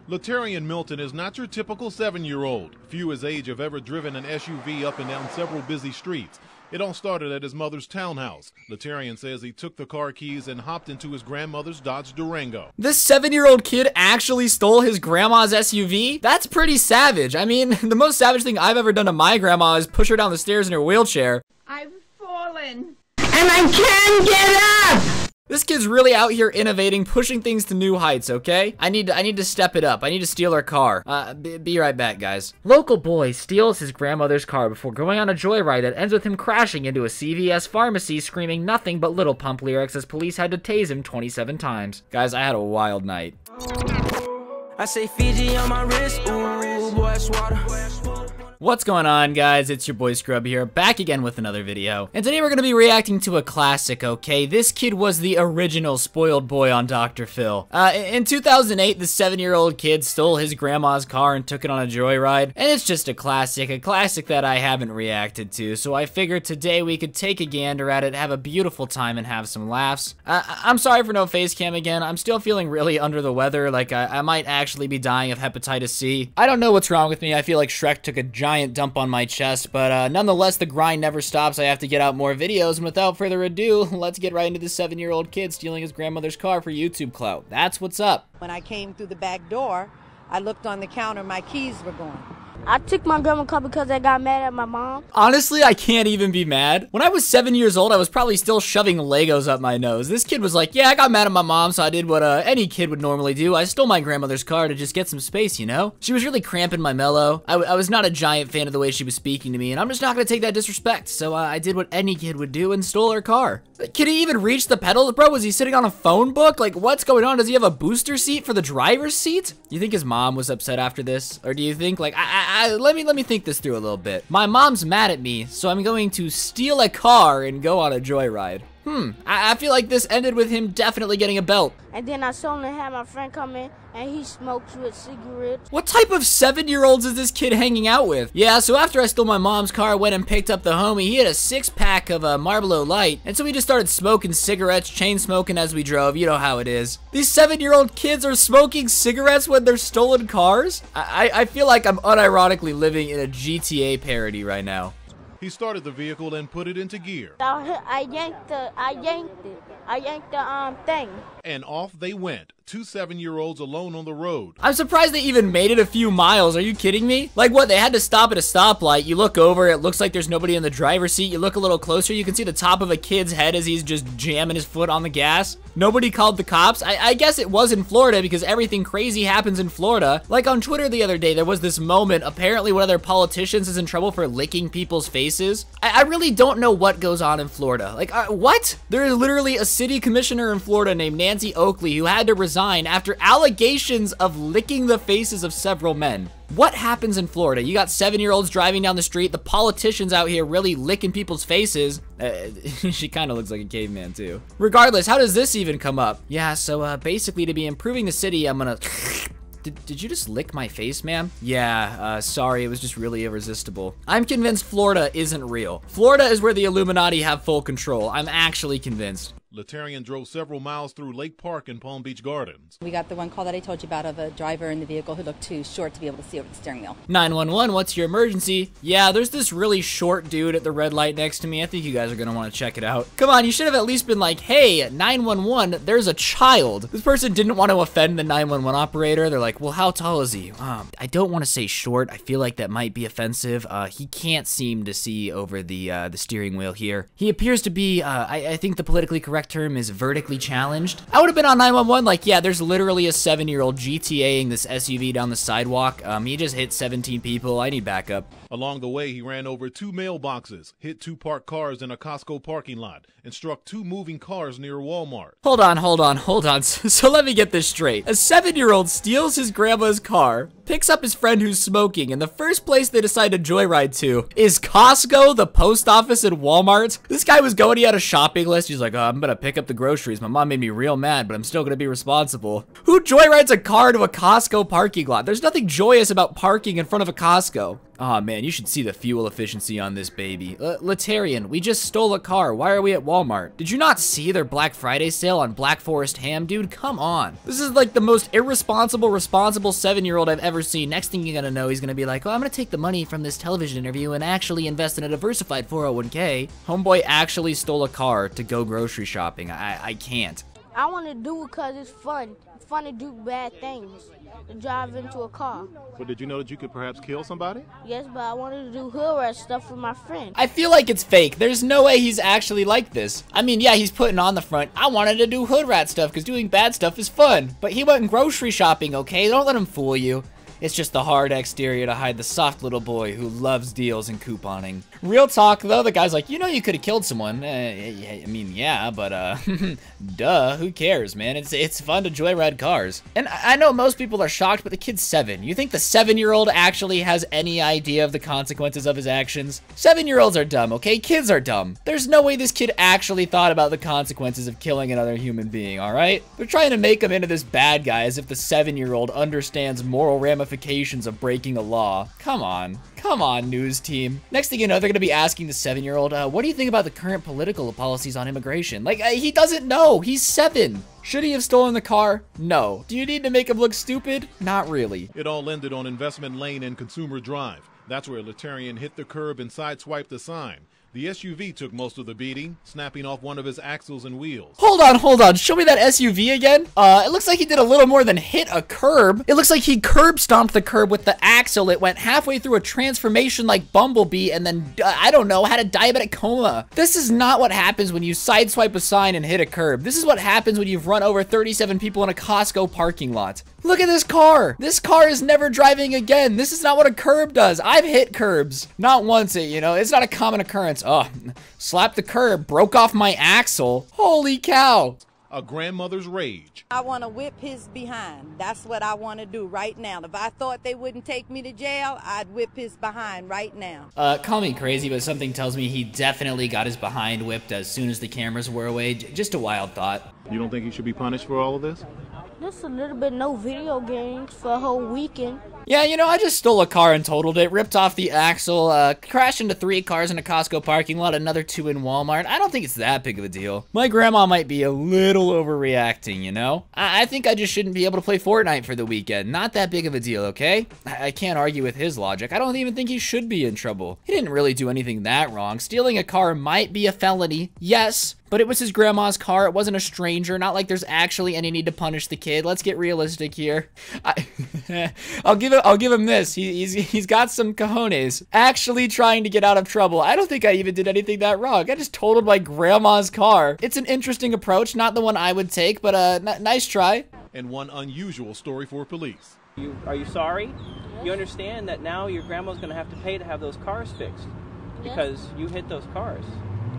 Latarian Milton is not your typical 7-year-old. Few his age have ever driven an SUV up and down several busy streets. It all started at his mother's townhouse. Latarian says he took the car keys and hopped into his grandmother's Dodge Durango. This 7-year-old kid actually stole his grandma's SUV? That's pretty savage. I mean, the most savage thing I've ever done to my grandma is push her down the stairs in her wheelchair. I've fallen, and I can't get up! This kid's really out here innovating, pushing things to new heights, okay? I need to step it up. I need to steal her car. Be right back, guys. Local boy steals his grandmother's car before going on a joyride that ends with him crashing into a CVS pharmacy, screaming nothing but Little Pump lyrics as police had to tase him 27 times. Guys, I had a wild night. I say Fiji on my wrist, ooh, boy, water. What's going on, guys? It's your boy Scrubby here, back again with another video. And today we're gonna be reacting to a classic, okay? This kid was the original spoiled boy on Dr. Phil. In 2008, the 7-year-old kid stole his grandma's car and took it on a joyride. And it's just a classic that I haven't reacted to. So I figured today we could take a gander at it, have a beautiful time, and have some laughs. I'm sorry for no face cam again. I'm still feeling really under the weather, like I might actually be dying of hepatitis C. I don't know what's wrong with me. I feel like Shrek took a giant dump on my chest, but nonetheless, the grind never stops. I have to get out more videos, and without further ado, let's get right into the 7-year-old kid stealing his grandmother's car for YouTube clout. That's what's up. When I came through the back door, I looked on the counter, my keys were gone. I took my grandma's car because I got mad at my mom. Honestly, I can't even be mad. When I was 7 years old, I was probably still shoving Legos up my nose. This kid was like, yeah, I got mad at my mom, so I did what any kid would normally do. I stole my grandmother's car to just get some space, you know? She was really cramping my mellow. I was not a giant fan of the way she was speaking to me, and I'm just not gonna take that disrespect. So I did what any kid would do and stole her car. Can he even reach the pedals, bro? Was he sitting on a phone book? Like, what's going on? Does he have a booster seat for the driver's seat? You think his mom was upset after this? Or do you think, like, let me think this through a little bit. My mom's mad at me, so I'm going to steal a car and go on a joyride. I feel like this ended with him definitely getting a belt. And then I saw him and had my friend come in, and he smokes with cigarettes. What type of 7-year-olds is this kid hanging out with? Yeah, so after I stole my mom's car, I went and picked up the homie. He had a 6-pack of Marlboro Light, and so we just started smoking cigarettes, chain smoking as we drove. You know how it is. These 7-year-old kids are smoking cigarettes when they're stolen cars? I feel like I'm unironically living in a GTA parody right now. He started the vehicle and put it into gear. I yanked the thing. And off they went. Two 7-year-olds alone on the road. I'm surprised they even made it a few miles. Are you kidding me? Like what, they had to stop at a stoplight. You look over, it looks like there's nobody in the driver's seat. You look a little closer, you can see the top of a kid's head as he's just jamming his foot on the gas. Nobody called the cops. I guess it was in Florida because everything crazy happens in Florida. Like on Twitter the other day, there was this moment. Apparently one of their politicians is in trouble for licking people's faces. I really don't know what goes on in Florida. Like, what? There is literally a city commissioner in Florida named Nancy Oakley who had to resign after allegations of licking the faces of several men. What happens in Florida? You got 7-year-olds driving down the street, the politicians out here really licking people's faces. She kind of looks like a caveman too. Regardless, how does this even come up? Yeah, so basically to be improving the city, I'm gonna... Did you just lick my face, ma'am? Yeah, sorry, it was just really irresistible. I'm convinced Florida isn't real. Florida is where the Illuminati have full control. I'm actually convinced. Latarian drove several miles through Lake Park and Palm Beach Gardens. We got the one call that I told you about of a driver in the vehicle who looked too short to be able to see over the steering wheel. 911, what's your emergency? Yeah, there's this really short dude at the red light next to me. I think you guys are gonna wanna check it out. Come on, you should have at least been like, hey, 911, there's a child. This person didn't want to offend the 911 operator. They're like, well, how tall is he? I don't want to say short. I feel like that might be offensive. He can't seem to see over the steering wheel here. He appears to be, I think the politically correct term is vertically challenged. I would have been on 911 like, yeah, there's literally a 7-year-old GTAing this SUV down the sidewalk. He just hit 17 people. I need backup. Along the way, he ran over 2 mailboxes, hit 2 parked cars in a Costco parking lot, and struck 2 moving cars near Walmart. Hold on. So let me get this straight. A 7-year-old steals his grandma's car, picks up his friend who's smoking, and the first place they decide to joyride to is Costco, the post office, and Walmart. This guy was going, he had a shopping list. He's like, oh, I'm gonna pick up the groceries. My mom made me real mad, but I'm still gonna be responsible. Who joyrides a car to a Costco parking lot? There's nothing joyous about parking in front of a Costco. Aw, man, you should see the fuel efficiency on this baby. Latarian, we just stole a car. Why are we at Walmart? Did you not see their Black Friday sale on Black Forest ham? Dude, come on. This is like the most irresponsible, responsible 7-year-old I've ever seen. Next thing you're gonna know, he's gonna be like, oh, I'm gonna take the money from this television interview and actually invest in a diversified 401k. Homeboy actually stole a car to go grocery shopping. I can't. I want to do it because it's fun. It's fun to do bad things. To drive into a car. But did you know that you could perhaps kill somebody? Yes, but I wanted to do hood rat stuff with my friend. I feel like it's fake. There's no way he's actually like this. I mean, yeah, he's putting on the front, I wanted to do hood rat stuff because doing bad stuff is fun. But he went grocery shopping, okay? Don't let him fool you. It's just the hard exterior to hide the soft little boy who loves deals and couponing. Real talk, though, the guy's like, you know you could have killed someone. I mean, yeah, but, duh, who cares, man? It's fun to joyride cars. And I know most people are shocked, but the kid's 7. You think the 7-year-old actually has any idea of the consequences of his actions? 7-year-olds are dumb, okay? Kids are dumb. There's no way this kid actually thought about the consequences of killing another human being, all right? They're trying to make him into this bad guy as if the 7-year-old understands moral ramifications of breaking a law. Come on, news team. Next thing you know, they're gonna be asking the 7-year-old, what do you think about the current political policies on immigration? Like, he doesn't know. He's 7. Should he have stolen the car? No. Do you need to make him look stupid? Not really. It all ended on Investment Lane and Consumer Drive. That's where Latarian hit the curb and sideswiped the sign. The SUV took most of the beating, snapping off one of his axles and wheels. Hold on. Show me that SUV again. It looks like he did a little more than hit a curb. It looks like he curb stomped the curb with the axle. It went halfway through a transformation like Bumblebee and then, I don't know, had a diabetic coma. This is not what happens when you sideswipe a sign and hit a curb. This is what happens when you've run over 37 people in a Costco parking lot. Look at this car. This car is never driving again. This is not what a curb does. I've hit curbs. Not once, it's not a common occurrence. Oh, slapped the curb, broke off my axle. Holy cow. A grandmother's rage. I want to whip his behind. That's what I want to do right now. If I thought they wouldn't take me to jail, I'd whip his behind right now. Call me crazy, but something tells me he definitely got his behind whipped as soon as the cameras were away. Just a wild thought. You don't think he should be punished for all of this? Just a little bit no video games for a whole weekend. Yeah, I just stole a car and totaled it, ripped off the axle, crashed into 3 cars in a Costco parking lot, another 2 in Walmart. I don't think it's that big of a deal. My grandma might be a little overreacting, I think I just shouldn't be able to play Fortnite for the weekend. Not that big of a deal, okay? I can't argue with his logic. I don't even think he should be in trouble. He didn't really do anything that wrong. Stealing a car might be a felony, yes, but it was his grandma's car. It wasn't a stranger. Not like there's actually any need to punish the kid. Let's get realistic here. I'll give him this. He's got some cojones. Actually trying to get out of trouble. I don't think I even did anything that wrong. I just totaled my grandma's car. It's an interesting approach, not the one I would take, but nice try. And one unusual story for police. Are you sorry? You understand that now your grandma's going to have to pay to have those cars fixed because you hit those cars.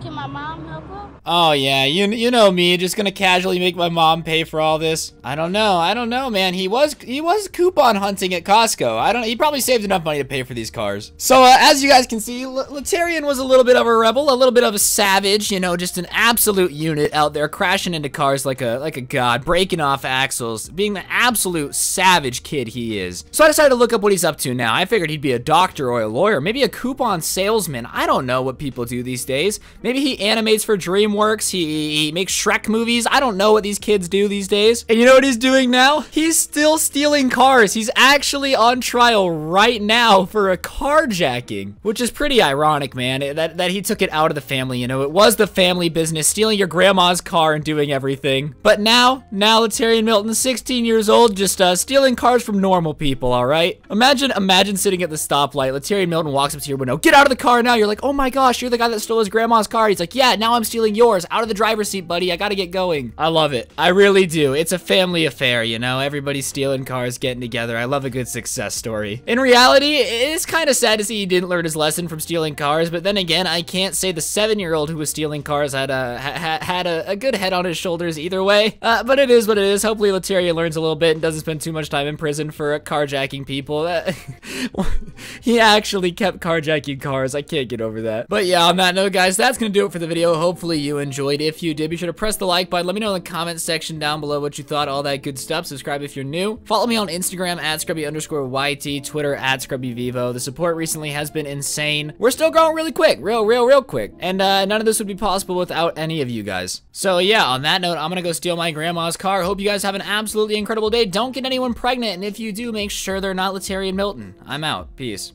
Can my mom help her? Oh yeah, you know me, just gonna casually make my mom pay for all this. I don't know, man. He was coupon hunting at Costco. He probably saved enough money to pay for these cars. So as you guys can see, Latarian was a little bit of a rebel, a little bit of a savage, just an absolute unit out there crashing into cars like a god, breaking off axles, being the absolute savage kid he is. So I decided to look up what he's up to now. I figured he'd be a doctor or a lawyer, maybe a coupon salesman. I don't know what people do these days. Maybe he animates for DreamWorks, he makes Shrek movies. I don't know what these kids do these days. And you know what he's doing now? He's still stealing cars. He's actually on trial right now for a carjacking, which is pretty ironic, man, that he took it out of the family, It was the family business, stealing your grandma's car and doing everything. But now Latarian Milton, 16 years old, just stealing cars from normal people, all right? Imagine sitting at the stoplight. Latarian Milton walks up to your window. Get out of the car now. You're like, oh my gosh, you're the guy that stole his grandma's car. He's like, yeah, now I'm stealing yours. Out of the driver's seat, buddy. I gotta get going. I love it. I really do. It's a family affair, Everybody's stealing cars, getting together. I love a good success story. In reality, it's kind of sad to see he didn't learn his lesson from stealing cars, but then again, I can't say the 7-year-old who was stealing cars had a good head on his shoulders either way. But it is what it is. Hopefully Latarian learns a little bit and doesn't spend too much time in prison for carjacking people. He actually kept carjacking cars. I can't get over that. But yeah, on that note, guys, that's gonna do it for the video. Hopefully you enjoyed. If you did, be sure to press the like button. Let me know in the comment section down below what you thought, all that good stuff. Subscribe if you're new. Follow me on Instagram at Scrubby_YT, Twitter at ScrubbyVivo. The support recently has been insane. We're still growing really quick, real quick. And none of this would be possible without any of you guys. So yeah, on that note, I'm gonna go steal my grandma's car. Hope you guys have an absolutely incredible day. Don't get anyone pregnant, and if you do, make sure they're not Latarian Milton. I'm out. Peace.